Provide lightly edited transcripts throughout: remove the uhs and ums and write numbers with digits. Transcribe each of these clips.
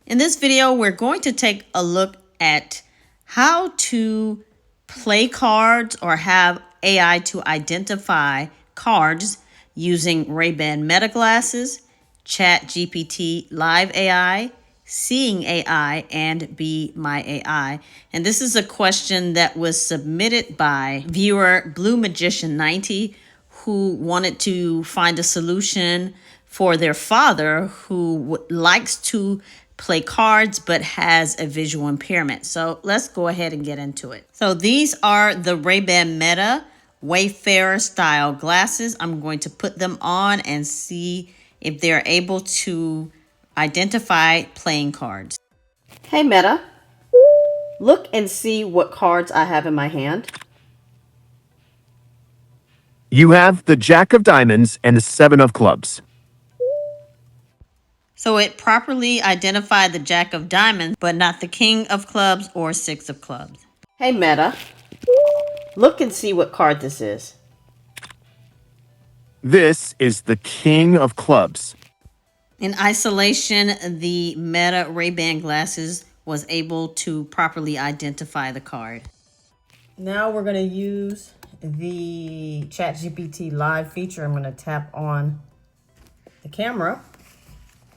In this video, we're going to take a look at how to play cards or have AI to identify cards using Ray-Ban Meta glasses, Chat GPT Live AI, Seeing AI, and Be My AI. And this is a question that was submitted by viewer Blue Magician 90, who wanted to find a solution for their father who likes to play cards but has a visual impairment. So let's go ahead and get into it. So these are the Ray-Ban Meta Wayfarer style glasses. I'm going to put them on and see if they're able to identify playing cards. Hey Meta, look and see what cards I have in my hand. You have the Jack of Diamonds and the Seven of Clubs. So it properly identified the Jack of Diamonds, but not the King of Clubs or Six of Clubs. Hey Meta, look and see what card this is. This is the King of Clubs. In isolation, the Meta Ray-Ban glasses was able to properly identify the card. Now we're going to use the Chat GPT Live feature. I'm going to tap on the camera.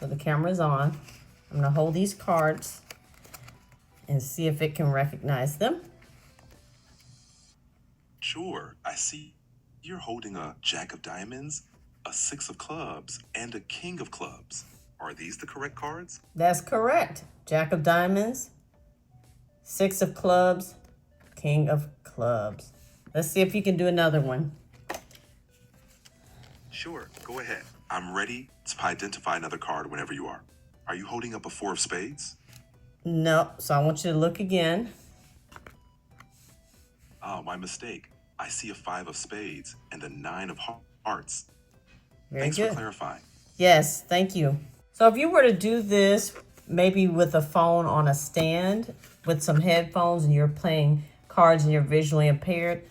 So the camera is on. I'm going to hold these cards and see if it can recognize them. Sure, I see you're holding a Jack of Diamonds, a Six of Clubs, and a King of Clubs. Are these the correct cards? That's correct. Jack of Diamonds, Six of Clubs, King of Clubs. Let's see if you can do another one. Sure, go ahead. I'm ready to identify another card whenever you are. Are you holding up a Four of Spades? No, so I want you to look again. Oh, my mistake. I see a Five of Spades and a Nine of Hearts. Very good. Thanks for clarifying. Yes, thank you. So if you were to do this, maybe with a phone on a stand with some headphones and you're playing cards and you're visually impaired,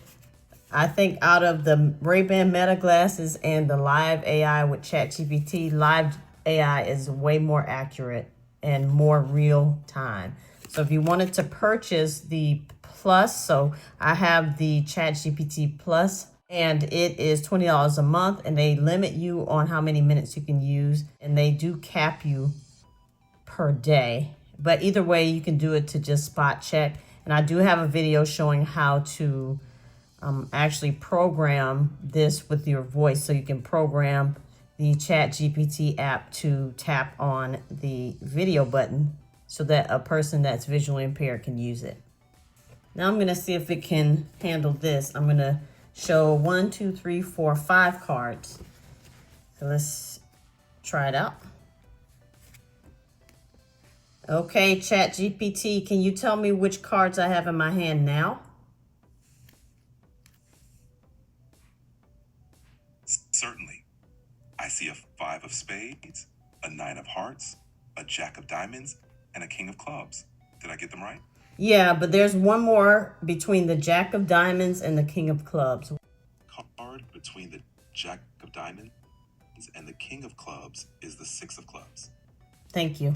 I think out of the Ray-Ban Meta glasses and the Live AI with ChatGPT, Live AI is way more accurate and more real time. So if you wanted to purchase the Plus, so I have the ChatGPT Plus, and it is $20 a month, and they limit you on how many minutes you can use, and they do cap you per day. But either way, you can do it to just spot check. And I do have a video showing how to actually program this with your voice. So you can program the Chat GPT app to tap on the video button so that a person that's visually impaired can use it. Now I'm going to see if it can handle this. I'm going to show 1, 2, 3, 4, 5 cards. So let's try it out. Okay, Chat GPT, can you tell me which cards I have in my hand now? Certainly. I see a Five of Spades, a Nine of Hearts, a Jack of Diamonds, and a King of Clubs. Did I get them right? Yeah, but there's one more between the Jack of Diamonds and the King of Clubs. Card between the Jack of Diamonds and the King of Clubs is the Six of Clubs. Thank you.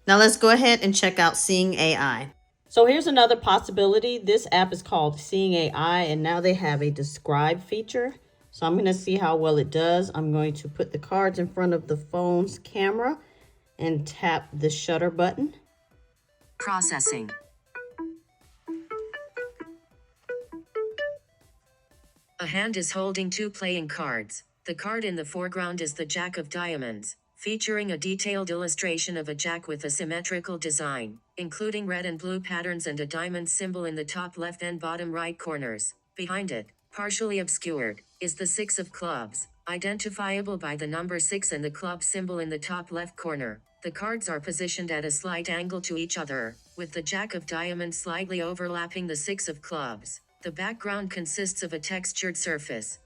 Now let's go ahead and check out Seeing AI. So here's another possibility. This app is called Seeing AI, and now they have a describe feature. So I'm going to see how well it does. I'm going to put the cards in front of the phone's camera and tap the shutter button. Processing. A hand is holding two playing cards. The card in the foreground is the Jack of Diamonds, featuring a detailed illustration of a jack with a symmetrical design, including red and blue patterns and a diamond symbol in the top left and bottom right corners. Behind it, partially obscured, is the Six of Clubs, identifiable by the number 6 and the club symbol in the top left corner. The cards are positioned at a slight angle to each other, with the Jack of Diamonds slightly overlapping the Six of Clubs. The background consists of a textured surface.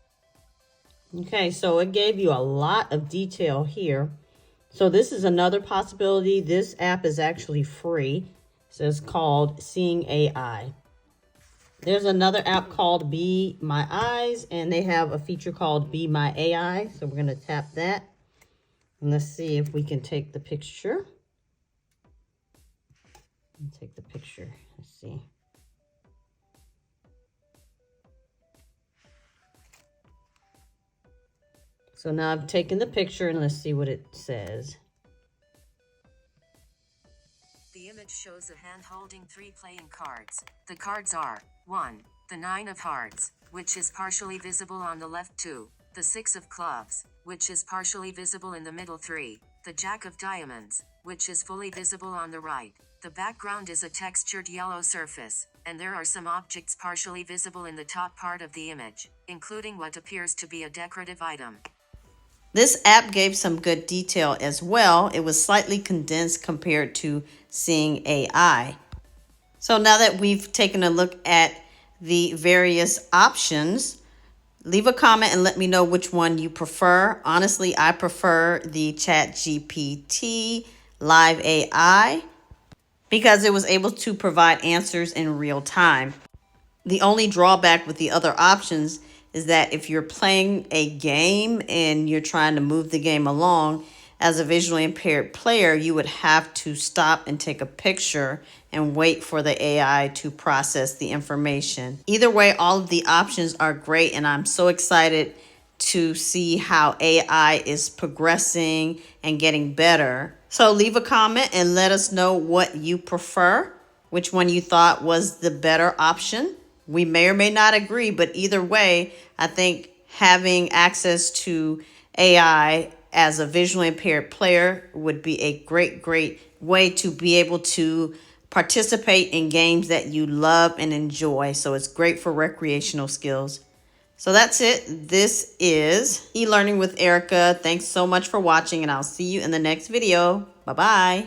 Okay, so it gave you a lot of detail here. So this is another possibility. This app is actually free. So it's called Seeing AI. There's another app called Be My Eyes, and they have a feature called Be My AI. So we're going to tap that. And let's see if we can take the picture. Let me take the picture. Let's see. So now I've taken the picture and let's see what it says. The image shows a hand holding 3 playing cards. The cards are 1. The 9 of hearts, which is partially visible on the left. 2. The 6 of clubs, which is partially visible in the middle. 3. The Jack of diamonds, which is fully visible on the right. The background is a textured yellow surface, and there are some objects partially visible in the top part of the image, including what appears to be a decorative item. This app gave some good detail as well. It was slightly condensed compared to seeing AI. So now that we've taken a look at the various options, leave a comment and let me know which one you prefer. Honestly, I prefer the Chat GPT Live AI because it was able to provide answers in real time. The only drawback with the other options is that if you're playing a game and you're trying to move the game along, as a visually impaired player, you would have to stop and take a picture and wait for the AI to process the information. Either way, all of the options are great, and I'm so excited to see how AI is progressing and getting better. So leave a comment and let us know what you prefer, which one you thought was the better option. We may or may not agree, but either way, I think having access to AI as a visually impaired player would be a great way to be able to participate in games that you love and enjoy. So it's great for recreational skills. So that's it. This is e-learning with Erica. Thanks so much for watching, and I'll see you in the next video. Bye-bye.